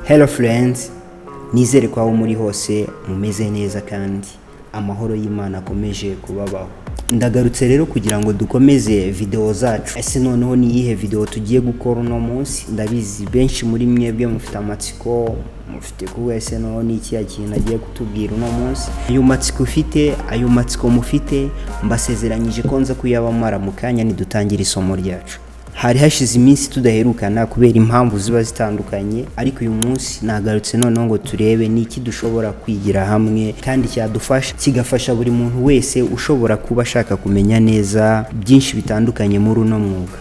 Hello friends, nizere ko aho muri hose mumeze neza kandi amahoro y'Imana akomeje kubabaho. Ndagarutse rero kugira ngo dukomeze video zacu. Ese noneho ni iyihe video tugiye gukora uno munsi? Ndabizi benshi muri mwebwe mufite amatsiko, mufite kuwese no ni iki kintu agiye kutubwira uno munsi. Ayo matsiko mufite mbasezeranyije ko nza kuyabamara mu kanya nidutangira isomo ryacu. Hari hashize iminsi tudaherukana kubera impamvu ziba zitandukanye, ariko uyu munsi nagarutse noneho ngo turebe niki dushobora kwigira hamwe kandi cyadufasha kigafasha buri muntu wese ushobora kuba ashaka kumenya neza byinshi bitandukanye muri uno mwuga.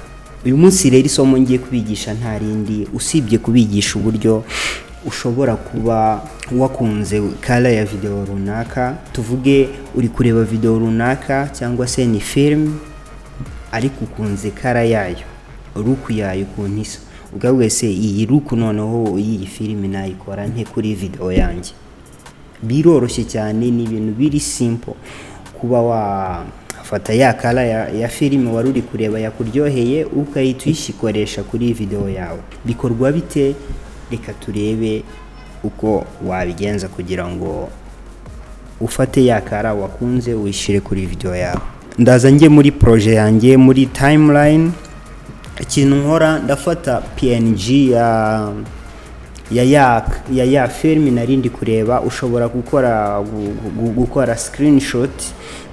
Uyu munsi rero isomo ngiye kubigisha nta rindi usibye kubigisha uburyo ushobora kuba wakunze kala ya video runaka. Tuvuge uri kureba video runaka cyangwa se ni film ariko ukunze kala yayo, ruku yayo kuntisa, ugavuga se iyi ruku noneho iyi film nayikora nte kuri video yanjye. Biroroshye cyane, ni ibintu biri simple kuba wafata ya kala ya film wari uri kureba yakuryoheye ukahita uyikoresha kuri video yawe. Bikorwa bite? Reka turebe uko wabigenza kugira ngo ufate ya kala wakunze uyishire kuri video yawe. Ndaza nge muri projet yanjye muri timeline. Ikintu nkora ndafata PNG ya film narindi kureba. Ushobora gukora screenshot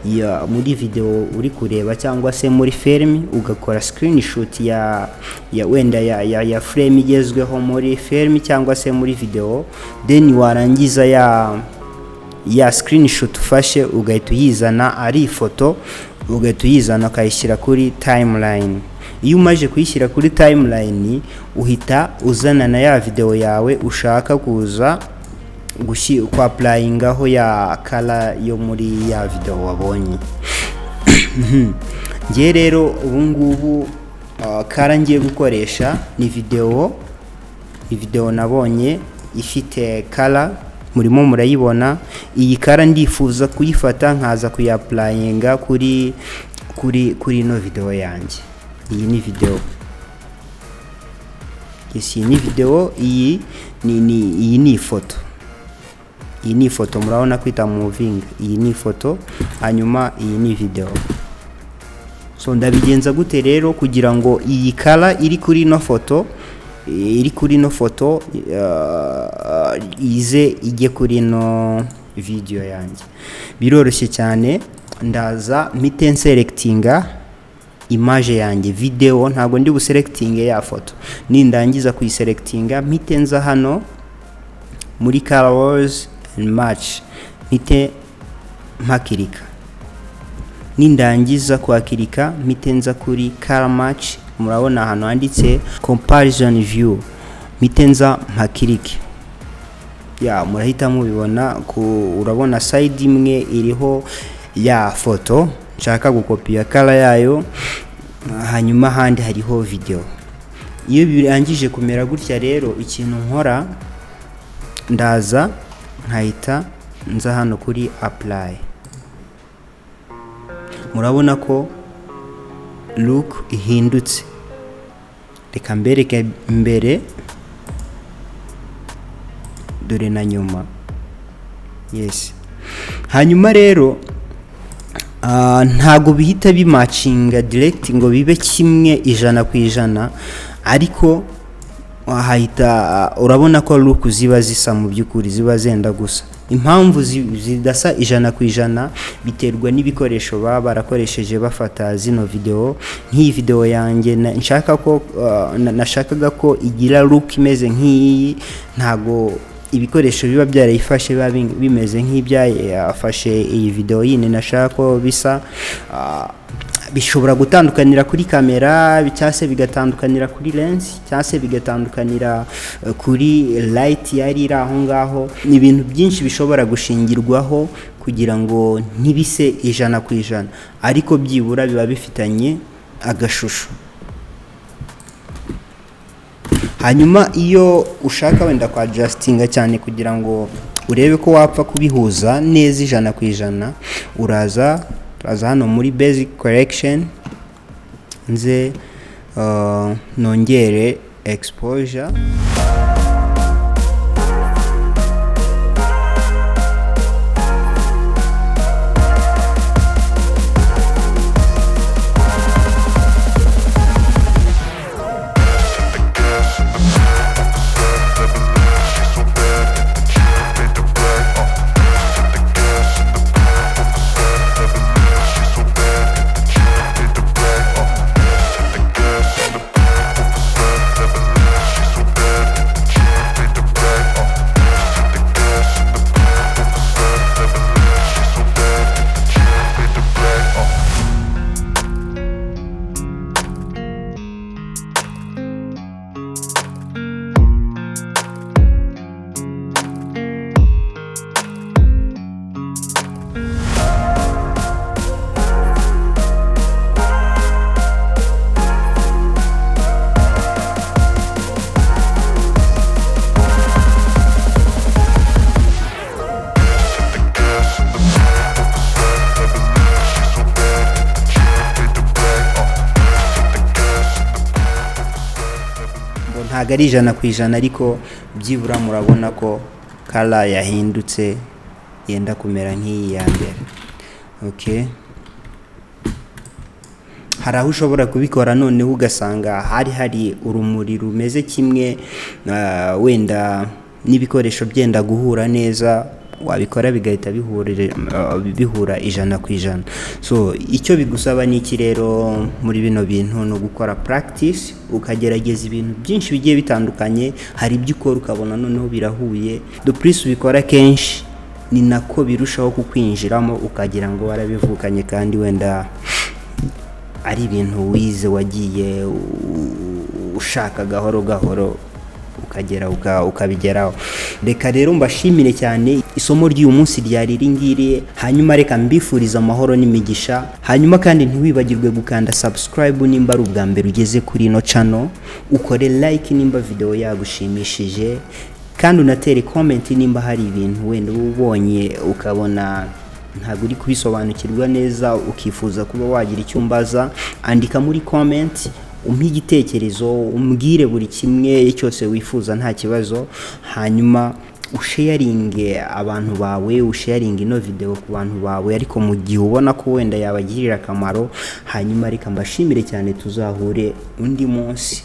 ya muri video uri kureba cyangwa se muri film ugakora screenshot ya wenda ya frame igezweho muri film cyangwa se muri video, then warangiza ya screenshot ufashe ugahita uyizana ari ifoto, ugahita uyizana ukayishyira kuri timeline. Iyo umaje kuyishyira kuri timeline uhita uzana na ya video yawe ushaka kuza kwa applyingaho ya kala yo muri ya video wabonye. Ngiye rero ubu ngubu kala ngiye gukoresha ni video nabonye ifite kala, murimo murayibona. Iyi kala ndifuza kuyifata nkaza kuyapplyinga kuri no video yanjye. Iyi ni video. Iyi ni video, iyi ni ifoto. Iyi ni ifoto murabona kwita moving. Iyi ni ifoto hanyuma iyi ni video. So ndabigenza gute rero kugira ngo iyi kala iri kuri no foto ize ijye kuri no video yanjye? Biroroshye cyane. Ndaza mpite selectinga image yanjye, video ntago ndi buselecting ya foto. Nindangiza kuyiselectinga mpite nza hano muri colors and match, mpite mpakirika. Nindangiza kwakirika mpite nza kuri color match, murabona hano handitse comparison view, mpite nza mpakirike. Murahita mubibona urabona side imwe iriho ya foto nshaka gukopiya kala yayo, hanyuma handi hariho video. Iyo birangije kumera gutya rero, ikintu nkora ndaza nkahita nza hano kuri apply. Murabona ko look ihindutse. Reka mbereke mbere dore na nyuma. Yes. Hanyuma rero ntago bihita bimatchinga direct ngo bibe kimwe 100%, ariko wahita urabona ko look ziba zisa mu byukuri, ziba zenda gusa. Impamvu zidasa 100% biterwa n'ibikoresho baba barakoresheje bafata zino video. Nk'iyi video yanjye nashakaga ko igira look imeze nk'iyi, ntago ibikoresho biba byarayifashe biba bimeze nk'ibyafashe iyi video yine nashaka ko bisa. Bishobora gutandukanira kuri kamera, cyase bigatandukanira kuri lens, cyase bigatandukanira kuri light yari iraho ngaho. Ni ibintu byinshi bishobora gushingirwaho kugira ngo ntibise 100%, ariko byibura biba bifitanye agashusho. Hanyuma iyo ushaka wenda kwa adjustinga cyane kugira ngo urebe ko wapfa kubihuza neza 100%, uraza hano muri basic correction, nze nongere exposure. ntago ari 100% ariko byibura murabona ko kala yahindutse yenda kumera nk'iyi ya mbere. Okay, hari aho ushobora kubikora noneho ugasanga hari urumuri rumeze kimwe, wenda n'ibikoresho byenda guhura neza, wabikora bigahita bihura 100%. So icyo bigusaba ni iki rero muri bino bintu no gukora practice, ukagerageza ibintu byinshi bigiye bitandukanye. Hari ibyo ukora ukabona noneho birahuye, the plus ubikora kenshi ni nako birushaho kukwinjiramo ukagira ngo warabivukanye, kandi wenda ari ibintu wize wagiye ushaka gahoro gahoro ukagera ukabigeraho. Reka rero mbashimire cyane, isomo ry'uyu munsi ryari ringiriye. Hanyuma reka mbifuriza amahoro n'imigisha. Hanyuma kandi ntiwibagirwe gukanda subscribe nimba ari ubwa mbere ugeze kuri ino channel, ukore like nimba video yagushimishije, kandi unatere comment nimba hari ibintu wenda ubonye ukabona ntabwo uri kubisobanukirwa neza ukifuza kuba wagira icyo umbaza. Andika muri comment, umpe igitekerezo, umbwire buri kimwe cyose wifuza, nta kibazo. Hanyuma usharinge abantu bawe, usharinge ino video ku bantu bawe, ariko mu gihe ubona ko wenda yabagirira akamaro. Hanyuma reka mbashimire cyane, tuzahure undi munsi.